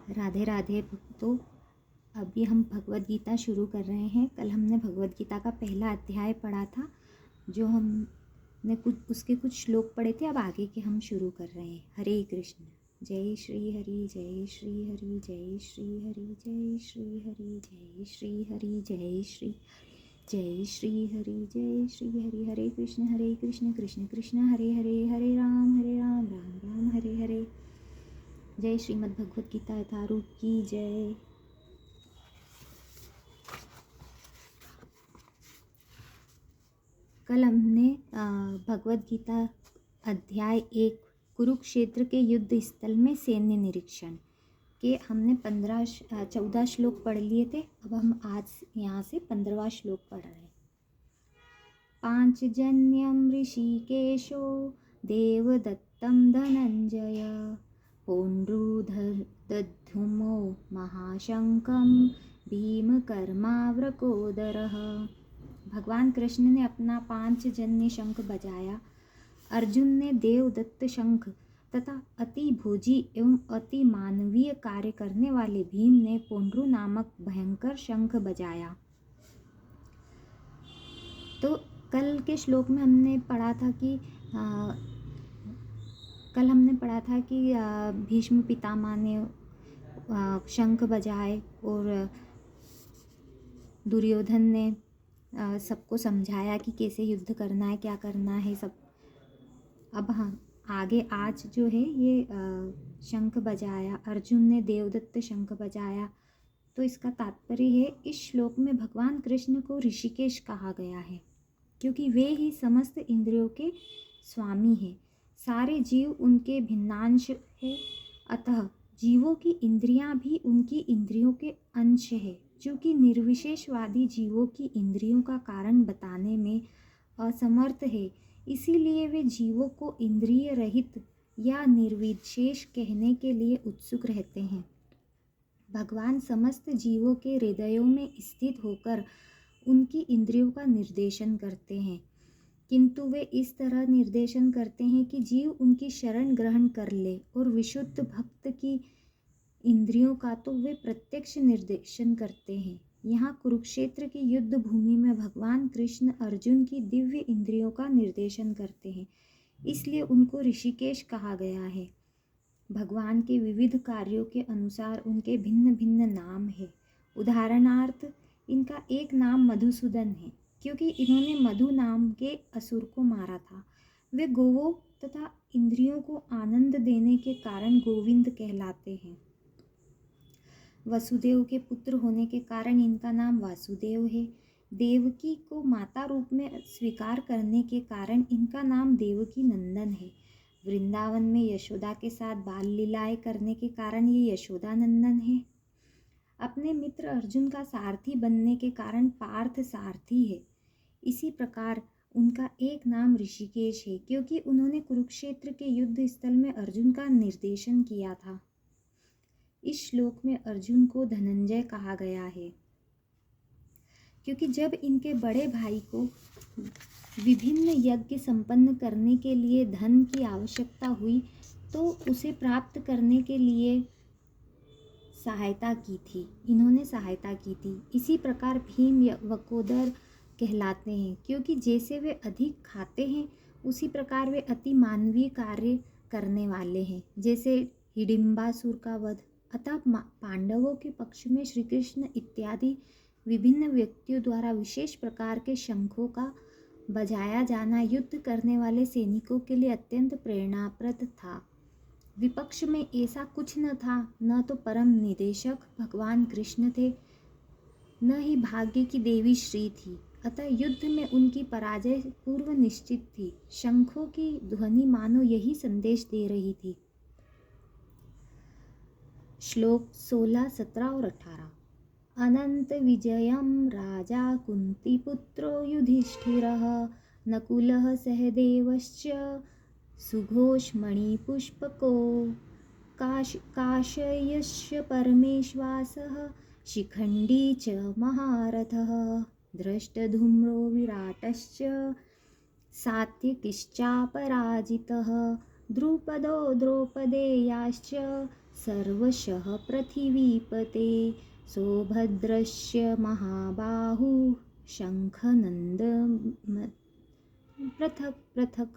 राधे राधे भक्तों। अभी हम भगवद गीता शुरू कर रहे हैं। कल हमने भगवद गीता का पहला अध्याय पढ़ा था, जो हमने उसके कुछ श्लोक पढ़े थे। अब आगे के हम शुरू कर रहे हैं। हरे कृष्ण। जय श्री हरि, जय श्री हरि, जय श्री हरि, जय श्री हरि, जय श्री हरि, जय श्री जय श्री हरि, जय श्री हरि। हरे कृष्ण कृष्ण कृष्ण हरे हरे, हरे राम राम राम हरे हरे। जय श्रीमद् भगवद गीता यथारूप की जय। कल हमने भगवद गीता अध्याय 1 कुरुक्षेत्र के युद्ध स्थल में सैन्य निरीक्षण के हमने 14 श्लोक पढ़ लिए थे। अब हम आज यहाँ से 15वां श्लोक पढ़ रहे हैं। पांचजन्यम ऋषिकेशो देवदत्तं धनंजय पौंड्रुदधुमो महाशंकं भीमकर्मावृकोदरः। भगवान कृष्ण ने अपना पांचजन्य शंख बजाया। अर्जुन ने देवदत्त शंख तथा अति भोजी एवं अति मानवीय कार्य करने वाले भीम ने पौंड्रु नामक भयंकर शंख बजाया। तो कल के श्लोक में हमने पढ़ा था कि भीष्म पितामह ने शंख बजाए और दुर्योधन ने सबको समझाया कि कैसे युद्ध करना है, क्या करना है सब। अब हम आगे आज जो है ये शंख बजाया, अर्जुन ने देवदत्त शंख बजाया। तो इसका तात्पर्य है, इस श्लोक में भगवान कृष्ण को ऋषिकेश कहा गया है क्योंकि वे ही समस्त इंद्रियों के स्वामी हैं। सारे जीव उनके भिन्नांश है, अतः जीवों की इंद्रियां भी उनकी इंद्रियों के अंश है। चूँकि निर्विशेषवादी जीवों की इंद्रियों का कारण बताने में असमर्थ है, इसीलिए वे जीवों को इंद्रिय रहित या निर्विशेष कहने के लिए उत्सुक रहते हैं। भगवान समस्त जीवों के हृदयों में स्थित होकर उनकी इंद्रियों का निर्देशन करते हैं, किंतु वे इस तरह निर्देशन करते हैं कि जीव उनकी शरण ग्रहण कर ले। और विशुद्ध भक्त की इंद्रियों का तो वे प्रत्यक्ष निर्देशन करते हैं। यहाँ कुरुक्षेत्र की युद्ध भूमि में भगवान कृष्ण अर्जुन की दिव्य इंद्रियों का निर्देशन करते हैं, इसलिए उनको ऋषिकेश कहा गया है। भगवान के विविध कार्यों के अनुसार उनके भिन्न भिन्न नाम है। उदाहरणार्थ, इनका एक नाम मधुसूदन है क्योंकि इन्होंने मधु नाम के असुर को मारा था। वे गोवों तथा इंद्रियों को आनंद देने के कारण गोविंद कहलाते हैं। वसुदेव के पुत्र होने के कारण इनका नाम वासुदेव है। देवकी को माता रूप में स्वीकार करने के कारण इनका नाम देवकी नंदन है। वृंदावन में यशोदा के साथ बाल लीलाएं करने के कारण ये यशोदा नंदन है। अपने मित्र अर्जुन का सारथी बनने के कारण पार्थ सारथी है। इसी प्रकार उनका एक नाम ऋषिकेश है क्योंकि उन्होंने कुरुक्षेत्र के युद्ध स्थल में अर्जुन का निर्देशन किया था। इस श्लोक में अर्जुन को धनंजय कहा गया है क्योंकि जब इनके बड़े भाई को विभिन्न यज्ञ संपन्न करने के लिए धन की आवश्यकता हुई तो उसे प्राप्त करने के लिए इन्होंने सहायता की थी। इसी प्रकार भीम वकोदर कहलाते हैं क्योंकि जैसे वे अधिक खाते हैं उसी प्रकार वे अति मानवीय कार्य करने वाले हैं, जैसे हिडिंबासुर का वध। अतः पांडवों के पक्ष में श्री कृष्ण इत्यादि विभिन्न व्यक्तियों द्वारा विशेष प्रकार के शंखों का बजाया जाना युद्ध करने वाले सैनिकों के लिए अत्यंत प्रेरणाप्रद था। विपक्ष में ऐसा कुछ न था, न तो परम निदेशक भगवान कृष्ण थे, न ही भाग्य की देवी श्री थी। अतः युद्ध में उनकी पराजय पूर्व निश्चित थी। शंखों की ध्वनि मानो यही संदेश दे रही थी। श्लोक 16, 17 और 18। अनंत विजयम राजा कुंतीपुत्रो युधिष्ठिरः नकुलः सहदेवश्च सुघोषमणिपुष्पको काशयश्च परमेश्वासः शिखण्डी च महारथः दृष्टधूम्रो विराटश्च सात्यकिश्चापराजितः द्रुपदो द्रौपदेयाश्च सर्वशः पृथिवीपते सौभद्रस्य महाबाहु शंखनंद पृथक पृथक।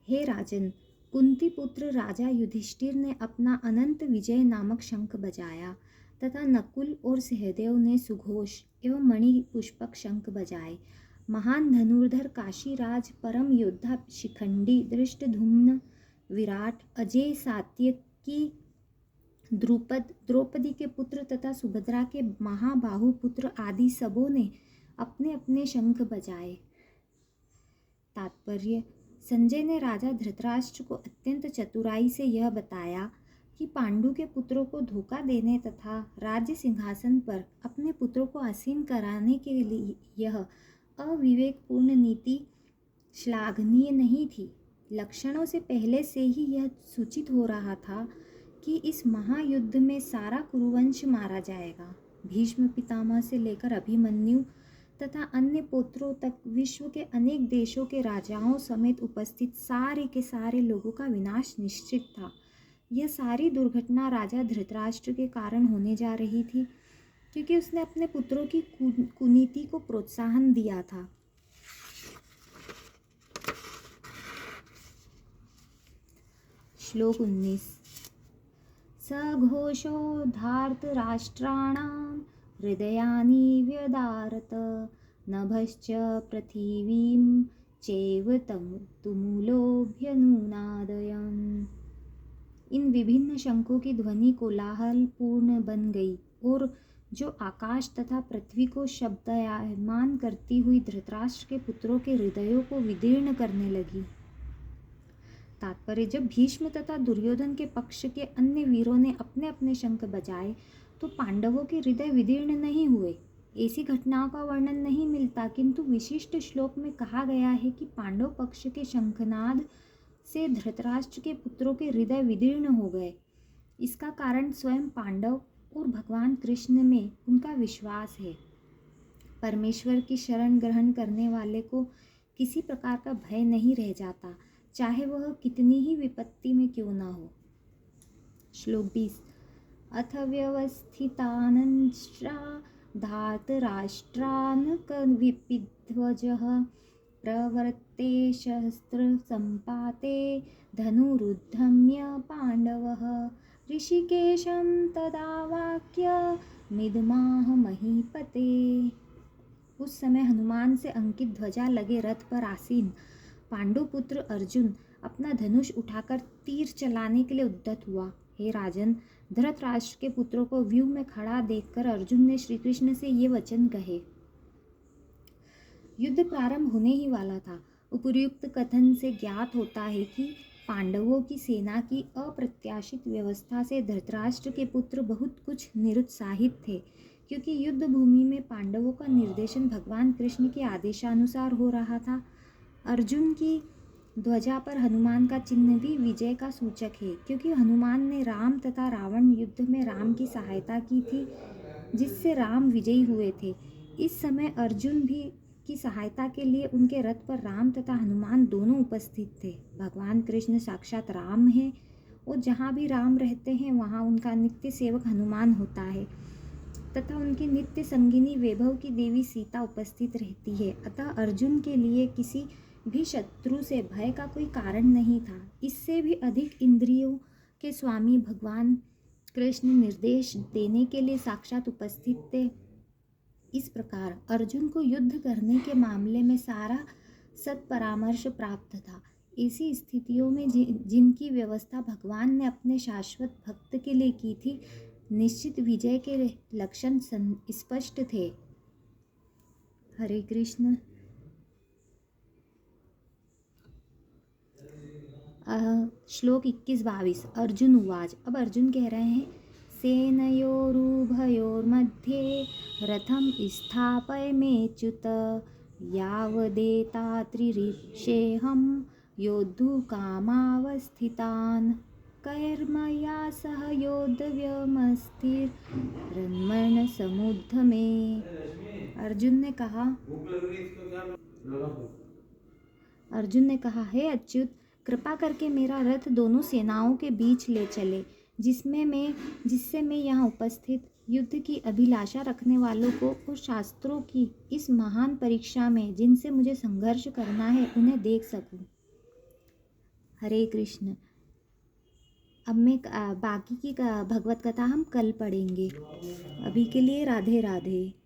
हे राजन, कुंती पुत्र राजा युधिष्ठिर ने अपना अनंत विजय नामक शंख बजाया तथा नकुल और सहदेव ने सुघोष एवं मणि पुष्पक शंख बजाए। महान धनुर्धर काशीराज, परम योद्धा शिखंडी, धृष्टद्युम्न, विराट, अजय, सात्यकी, द्रुपद, द्रौपदी के पुत्र तथा सुभद्रा के महाबाहु पुत्र आदि सबों ने अपने अपने शंख बजाए। तात्पर्य: संजय ने राजा धृतराष्ट्र को अत्यंत चतुराई से यह बताया कि पांडु के पुत्रों को धोखा देने तथा राज्य सिंहासन पर अपने पुत्रों को आसीन कराने के लिए यह अविवेकपूर्ण नीति श्लाघनीय नहीं थी। लक्षणों से पहले से ही यह सूचित हो रहा था कि इस महायुद्ध में सारा कुरुवंश मारा जाएगा। भीष्म पितामह से लेकर अभिमन्यु तथा अन्य पुत्रों तक विश्व के अनेक देशों के राजाओं समेत उपस्थित सारे के सारे लोगों का विनाश निश्चित था। यह सारी दुर्घटना राजा धृतराष्ट्र के कारण होने जा रही थी, क्योंकि उसने अपने पुत्रों की कुनीति को प्रोत्साहन दिया था। श्लोक 19। सघोषो धार्तराष्ट्राणां हृदयानि व्यदारत नभश्च पृथिवीं चैव तुमुलोऽभ्यनुनादयन्। इन विभिन्न शंखों की ध्वनि कोलाहल पूर्ण बन गई और जो आकाश तथा पृथ्वी को शब्दयमान करती हुई धृतराष्ट्र के पुत्रों के हृदयों को विदीर्ण करने लगी। तात्पर्य: जब भीष्म तथा दुर्योधन के पक्ष के अन्य वीरों ने अपने अपने शंख बजाए तो पांडवों के हृदय विदीर्ण नहीं हुए। ऐसी घटनाओं का वर्णन नहीं मिलता, किंतु विशिष्ट श्लोक में कहा गया है कि पांडव पक्ष के शंखनाद से धृतराष्ट्र के पुत्रों के हृदय विदीर्ण हो गए। इसका कारण स्वयं पांडव और भगवान कृष्ण में उनका विश्वास है। परमेश्वर की शरण ग्रहण करने वाले को किसी प्रकार का भय नहीं रह जाता, चाहे वह कितनी ही विपत्ति में क्यों न हो। श्लोक 20। अथ व्यवस्थितानंश्च धार्तराष्ट्रान् विपिध्वजः प्रवृत्ते शस्त्रसम्पाते धनुरुद्धम्य पाण्डवः ऋषिकेशं तदा वाक्यमिदमाह महीपते। उस समय हनुमान से अंकित ध्वजा लगे रथ पर आसीन पांडुपुत्र अर्जुन अपना धनुष उठाकर तीर चलाने के लिए उद्यत हुआ। हे राजन, धृतराष्ट्र के पुत्रों को व्यूह में खड़ा देखकर अर्जुन ने श्री कृष्ण से ये वचन कहे। युद्ध प्रारंभ होने ही वाला था। उपर्युक्त कथन से ज्ञात होता है कि पांडवों की सेना की अप्रत्याशित व्यवस्था से धृतराष्ट्र के पुत्र बहुत कुछ निरुत्साहित थे, क्योंकि युद्ध भूमि में पांडवों का निर्देशन भगवान कृष्ण के आदेशानुसार हो रहा था। अर्जुन की ध्वजा पर हनुमान का चिन्ह भी विजय का सूचक है, क्योंकि हनुमान ने राम तथा रावण युद्ध में राम की सहायता की थी, जिससे राम विजयी हुए थे। इस समय अर्जुन भी की सहायता के लिए उनके रथ पर राम तथा हनुमान दोनों उपस्थित थे। भगवान कृष्ण साक्षात राम हैं और जहाँ भी राम रहते हैं वहाँ उनका नित्य सेवक हनुमान होता है तथा उनकी नित्य संगिनी वैभव की देवी सीता उपस्थित रहती है। अतः अर्जुन के लिए किसी भी शत्रु से भय का कोई कारण नहीं था। इससे भी अधिक इंद्रियों के स्वामी भगवान कृष्ण निर्देश देने के लिए साक्षात उपस्थित थे। इस प्रकार अर्जुन को युद्ध करने के मामले में सारा सत्परामर्श प्राप्त था। ऐसी स्थितियों में जिनकी व्यवस्था भगवान ने अपने शाश्वत भक्त के लिए की थी, निश्चित विजय के लक्षण स्पष्ट थे। हरे कृष्ण। श्लोक 21-22। अर्जुन उवाच। अब अर्जुन कह रहे हैं, सेनयोरुभयोर्मध्ये रथम स्थापय मेच्युत यावदेतात्रिरीक्षेऽहं योद्धुकामावस्थितान् कैर्मया सह योद्धव्यमस्तिरन्मन समुद्धमे। अर्जुन ने कहा, हे अच्युत, कृपा करके मेरा रथ दोनों सेनाओं के बीच ले चले, जिससे मैं यहाँ उपस्थित युद्ध की अभिलाषा रखने वालों को और शास्त्रों की इस महान परीक्षा में जिनसे मुझे संघर्ष करना है उन्हें देख सकूं। हरे कृष्ण। अब मैं बाकी की भगवत कथा हम कल पढ़ेंगे। अभी के लिए राधे राधे।